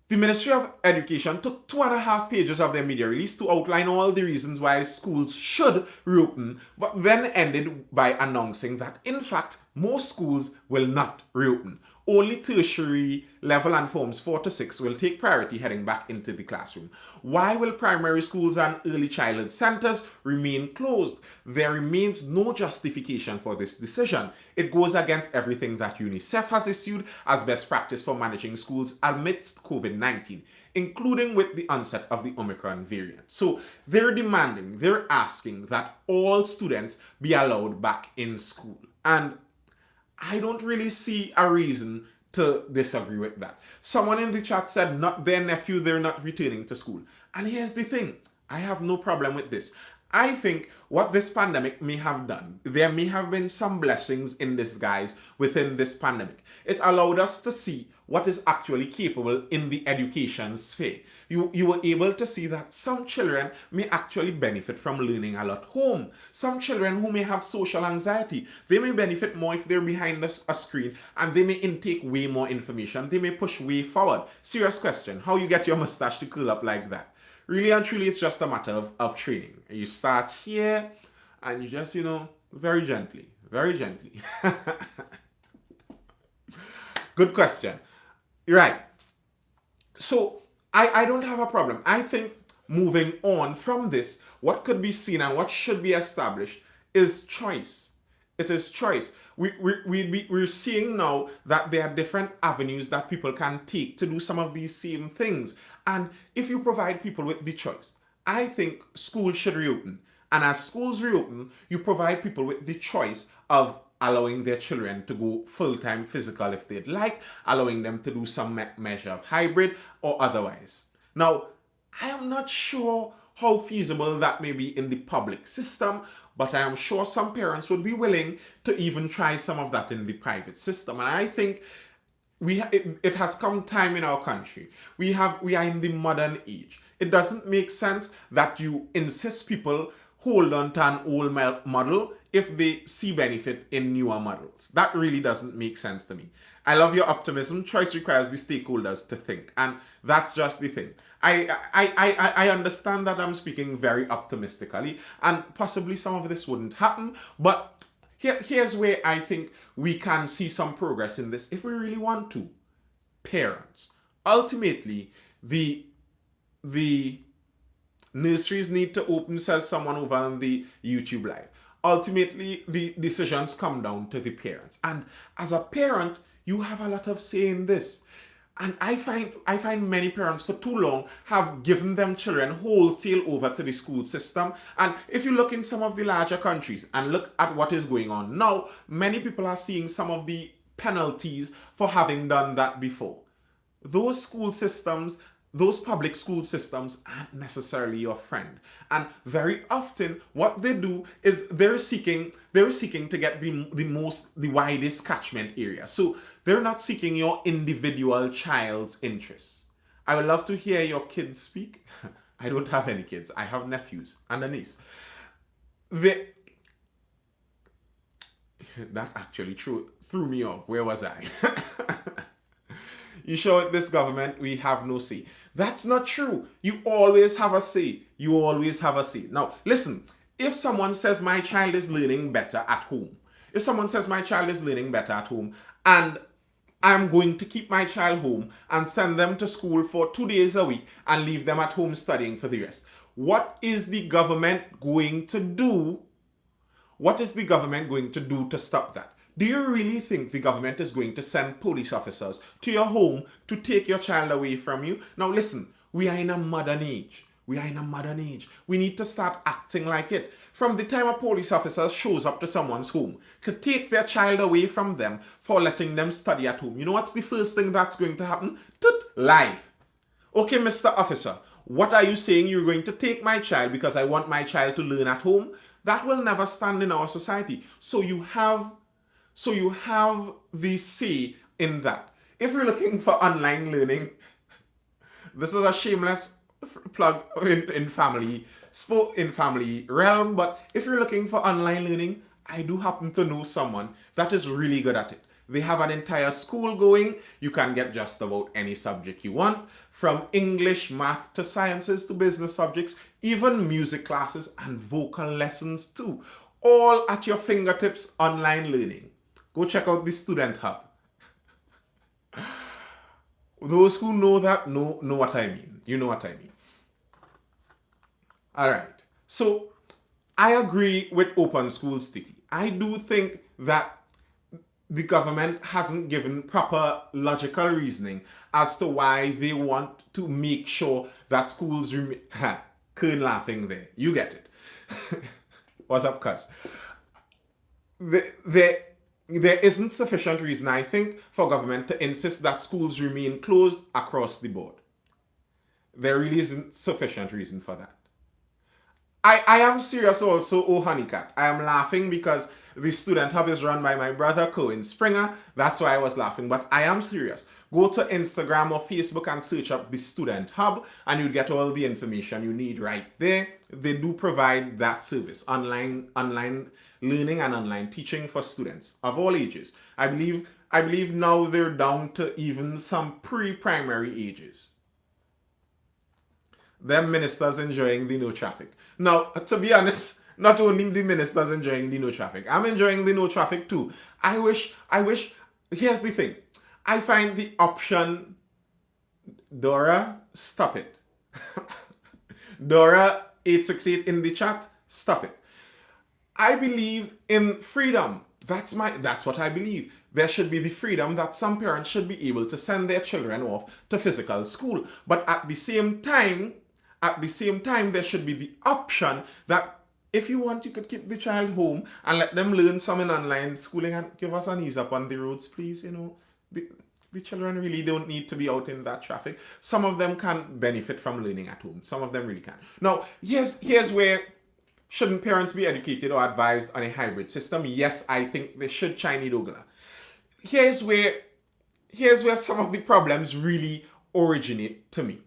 The Ministry of Education took 2.5 pages of their media release to outline all the reasons why schools should reopen, but then ended by announcing that, in fact, most schools will not reopen. Only tertiary level and forms 4 to 6 will take priority heading back into the classroom. Why will primary schools and early childhood centers remain closed? There remains no justification for this decision. It goes against everything that UNICEF has issued as best practice for managing schools amidst COVID-19, including with the onset of the Omicron variant. So they're asking that all students be allowed back in school. And I don't really see a reason to disagree with that. Someone in the chat said not their nephew, they're not returning to school. And here's the thing, I have no problem with this. I think what this pandemic may have done, there may have been some blessings in disguise within this pandemic. It allowed us to see what is actually capable in the education sphere. You were able to see that some children may actually benefit from learning a lot home. Some children who may have social anxiety, they may benefit more if they're behind a screen, and they may intake way more information. They may push way forward. Serious question, how you get your mustache to curl up like that? Really and truly, it's just a matter of training. You start here and you just, very gently. Good question. Right. So I don't have a problem. I think moving on from this, what could be seen and what should be established is choice. It is choice. We're seeing now that there are different avenues that people can take to do some of these same things. And if you provide people with the choice, I think schools should reopen. And as schools reopen, you provide people with the choice of allowing their children to go full-time physical if they'd like, allowing them to do some measure of hybrid or otherwise. Now, I am not sure how feasible that may be in the public system, but I am sure some parents would be willing to even try some of that in the private system. And I think it has come time in our country. We are in the modern age. It doesn't make sense that you insist people hold on to an old model if they see benefit in newer models. That really doesn't make sense to me. I love your optimism. Choice requires the stakeholders to think, and that's just the thing. I understand that I'm speaking very optimistically, and possibly some of this wouldn't happen, but here's where I think we can see some progress in this if we really want to. Parents. Ultimately, the nurseries need to open, says someone over on the YouTube live. Ultimately, the decisions come down to the parents. And as a parent, you have a lot of say in this. And I find many parents for too long have given them children wholesale over to the school system. And if you look in some of the larger countries and look at what is going on now, many people are seeing some of the penalties for having done that before. Those school systems, those public school systems aren't necessarily your friend. And very often what they do is they're seeking to get the widest catchment area. So they're not seeking your individual child's interests. I would love to hear your kids speak. I don't have any kids. I have nephews and a niece. They, that actually threw me off. Where was I? You show it this government, we have no say. That's not true. You always have a say. You always have a say. Now, listen, if someone says my child is learning better at home, if someone says my child is learning better at home, and I'm going to keep my child home and send them to school for 2 days a week and leave them at home studying for the rest, what is the government going to do? What is the government going to do to stop that? Do you really think the government is going to send police officers to your home to take your child away from you? Now listen, we are in a modern age. We are in a modern age. We need to start acting like it. From the time a police officer shows up to someone's home to take their child away from them for letting them study at home, you know what's the first thing that's going to happen? Live. Okay, Mr. Officer, what are you saying? You're going to take my child because I want my child to learn at home? That will never stand in our society. So you have the say in that. If you're looking for online learning, this is a shameless plug in family realm, but if you're looking for online learning, I do happen to know someone that is really good at it. They have an entire school going. You can get just about any subject you want, from English, math to sciences to business subjects, even music classes and vocal lessons too. All at your fingertips, online learning. Go check out the Student Hub. Those who know that know what I mean. You know what I mean. All right. So I agree with open schools theory. I do think that the government hasn't given proper logical reasoning as to why they want to make sure that schools remain. Kern laughing there. You get it. What's up, cuz? There isn't sufficient reason, I think, for government to insist that schools remain closed across the board. There really isn't sufficient reason for that. I am serious also, oh honeycat. I am laughing because the Student Hub is run by my brother Cohen Springer. That's why I was laughing, but I am serious. Go to Instagram or Facebook and search up the Student Hub and you'll get all the information you need right there. They do provide that service, online learning and online teaching for students of all ages. I believe now they're down to even some pre-primary ages. Them ministers enjoying the no traffic. Now, to be honest, not only the ministers enjoying the no traffic, I'm enjoying the no traffic too. I wish, here's the thing. I find the option, Dora, stop it. Dora 868 in the chat, stop it. I believe in freedom. That's what I believe. There should be the freedom that some parents should be able to send their children off to physical school. But at the same time, there should be the option that if you want, you could keep the child home and let them learn some in online schooling and give us an ease up on the roads, please. You know, the children really don't need to be out in that traffic. Some of them can benefit from learning at home. Some of them really can. Now, here's where, shouldn't parents be educated or advised on a hybrid system? Yes, I think they should, Chinese Dogla. Here's where some of the problems really originate to me.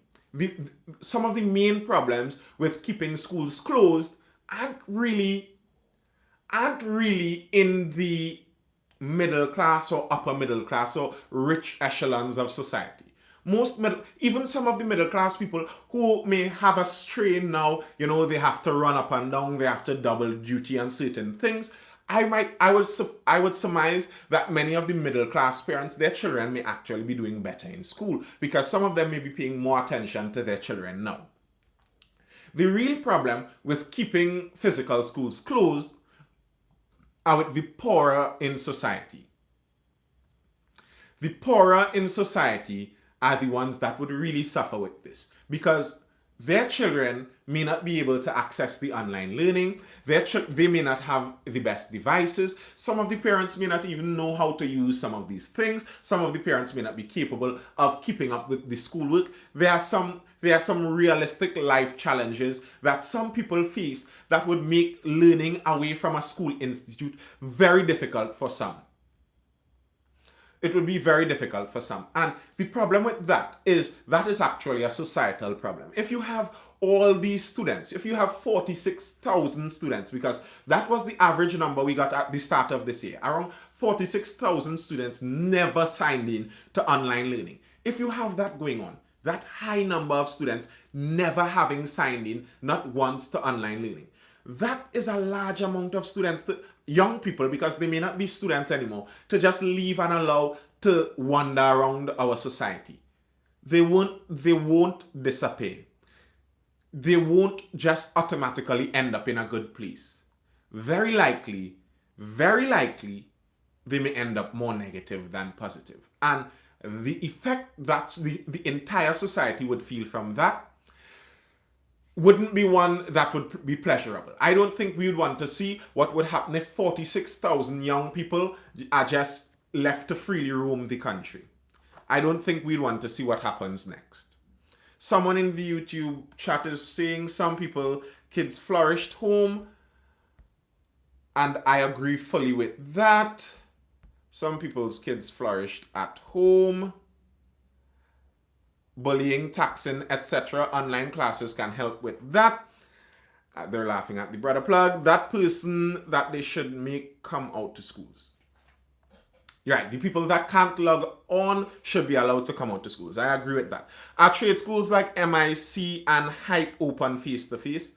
Some of the main problems with keeping schools closed aren't really in the middle class or upper middle class or rich echelons of society. Even some of the middle class people who may have a strain now, you know, they have to run up and down, they have to double duty on certain things. I would surmise that many of the middle class parents, their children may actually be doing better in school because some of them may be paying more attention to their children now. The real problem with keeping physical schools closed are with the poorer in society. The poorer in society are the ones that would really suffer with this because Their children may not be able to access the online learning. They may not have the best devices. Some of the parents may not even know how to use some of these things. Some of the parents may not be capable of keeping up with the schoolwork. There are some realistic life challenges that some people face that would make learning away from a school institute very difficult for some. It would be very difficult for some. And the problem with that is actually a societal problem. If you have all these students, if you have 46,000 students, because that was the average number we got at the start of this year, around 46,000 students never signed in to online learning. If you have that going on, that high number of students never having signed in, not once, to online learning, that is a large amount of students, young people, because they may not be students anymore, to just leave and allow to wander around our society. They won't disappear. They won't just automatically end up in a good place. Very likely, they may end up more negative than positive. And the effect that the entire society would feel from that wouldn't be one that would be pleasurable. I don't think we would want to see what would happen if 46,000 young people are just left to freely roam the country. I don't think we'd want to see what happens next. Someone in the YouTube chat is saying some people, kids flourished home, and I agree fully with that. Some people's kids flourished at home. Bullying, taxing, etc. Online classes can help with that. They're laughing at the brother plug. That person that they should make come out to schools. You're right. The people that can't log on should be allowed to come out to schools. I agree with that. Actually, at schools like MIC and Hype open face to face,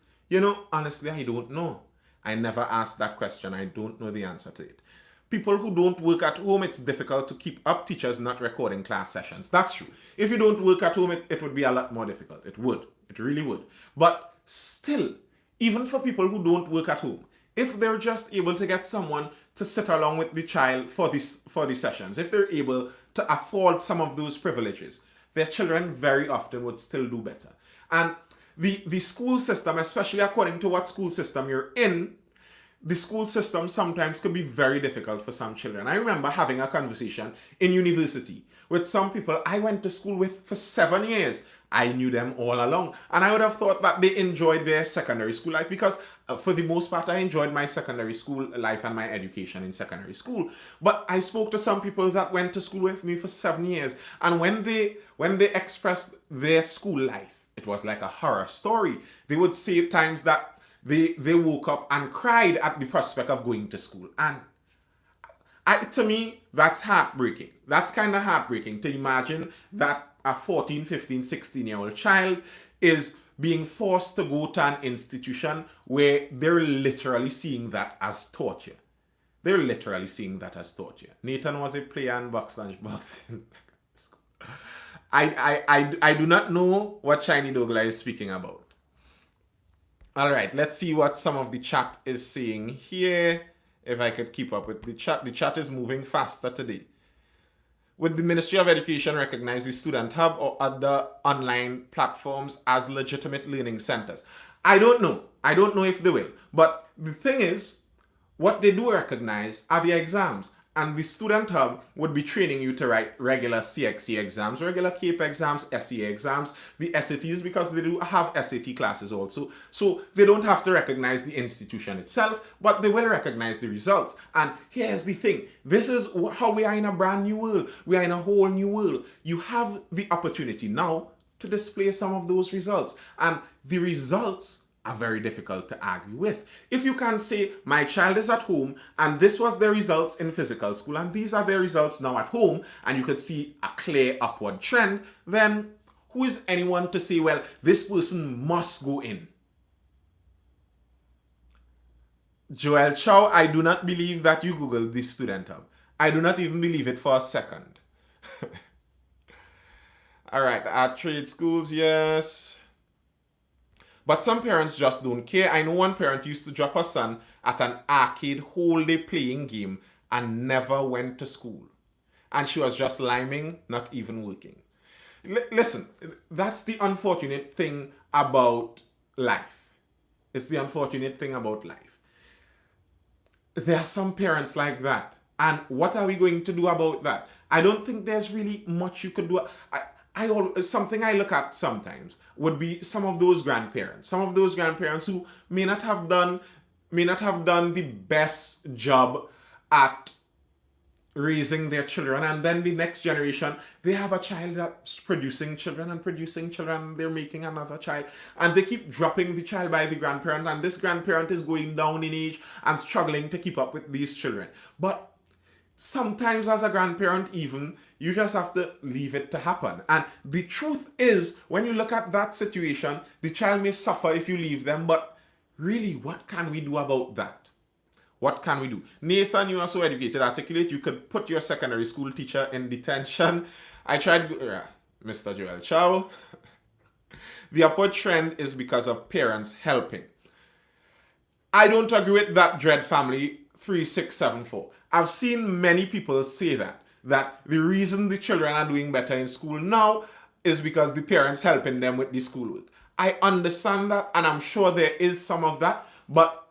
honestly, I don't know. I never asked that question. I don't know the answer to it. People who don't work at home, it's difficult to keep up. Teachers not recording class sessions. That's true. If you don't work at home, it would be a lot more difficult. It would. It really would. But still, even for people who don't work at home, if they're just able to get someone to sit along with the child for the sessions, if they're able to afford some of those privileges, their children very often would still do better. And the school system, especially according to what school system you're in, the school system sometimes can be very difficult for some children. I remember having a conversation in university with some people I went to school with for 7 years. I knew them all along. And I would have thought that they enjoyed their secondary school life because for the most part, I enjoyed my secondary school life and my education in secondary school. But I spoke to some people that went to school with me for 7 years. And when they expressed their school life, it was like a horror story. They would say at times that they woke up and cried at the prospect of going to school. And to me, that's heartbreaking. That's kind of heartbreaking to imagine that a 14, 15, 16-year-old child is being forced to go to an institution where they're literally seeing that as torture. They're literally seeing that as torture. Nathan was a player and box lunchbox. I do not know what Shiny Dogla is speaking about. All right, let's see what some of the chat is saying here. If I could keep up with the chat is moving faster today. Would the Ministry of Education recognize the Student Hub or other online platforms as legitimate learning centers? I don't know. I don't know if they will. But the thing is, what they do recognize are the exams. And the Student Hub would be training you to write regular CXC exams, regular CAPE exams, SEA exams, the SATs, because they do have SAT classes also. So they don't have to recognize the institution itself, but they will recognize the results. And here's the thing. This is how we are in a brand new world. We are in a whole new world. You have the opportunity now to display some of those results. And the results are very difficult to argue with. If you can say, my child is at home and this was their results in physical school and these are their results now at home, and you could see a clear upward trend, then who is anyone to say, well, this person must go in? Joel Chow, I do not believe that you Googled this Student Hub. I do not even believe it for a second. All right, at trade schools, yes. But some parents just don't care. I know one parent used to drop her son at an arcade whole day playing game and never went to school. And she was just liming, not even working. Listen, that's the unfortunate thing about life. It's the unfortunate thing about life. There are some parents like that. And what are we going to do about that? I don't think there's really much you could do. Something I look at sometimes would be some of those grandparents. Some of those grandparents who may not have done the best job at raising their children, and then the next generation, they have a child that's producing children and producing children, and they're making another child, and they keep dropping the child by the grandparent, and this grandparent is going down in age and struggling to keep up with these children. But sometimes as a grandparent, even, you just have to leave it to happen. And the truth is, when you look at that situation, the child may suffer if you leave them, but really, what can we do about that? What can we do? Nathan, you are so educated, articulate. You could put your secondary school teacher in detention. I tried, Mr. Joel Chow. The upward trend is because of parents helping. I don't agree with that, Dread Family 3674. I've seen many people say that the reason the children are doing better in school now is because the parents helping them with the schoolwork. I understand that, and I'm sure there is some of that, but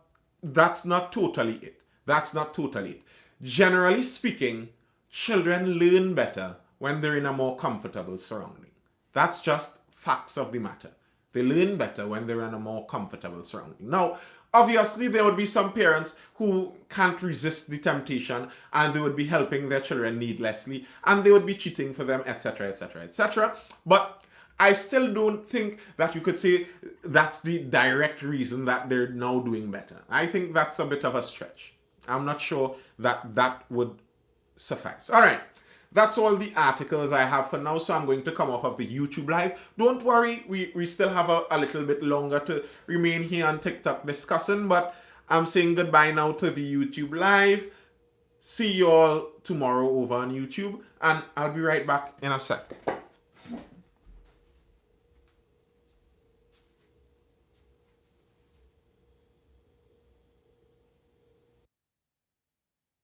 that's not totally it. That's not totally it. Generally speaking, children learn better when they're in a more comfortable surrounding. That's just facts of the matter. They learn better when they're in a more comfortable surrounding. Now, obviously, there would be some parents who can't resist the temptation, and they would be helping their children needlessly, and they would be cheating for them, etc., etc., etc. But I still don't think that you could say that's the direct reason that they're now doing better. I think that's a bit of a stretch. I'm not sure that would suffice. All right. That's all the articles I have for now, so I'm going to come off of the YouTube live. Don't worry, we still have a little bit longer to remain here on TikTok discussing, but I'm saying goodbye now to the YouTube live. See you all tomorrow over on YouTube, and I'll be right back in a sec.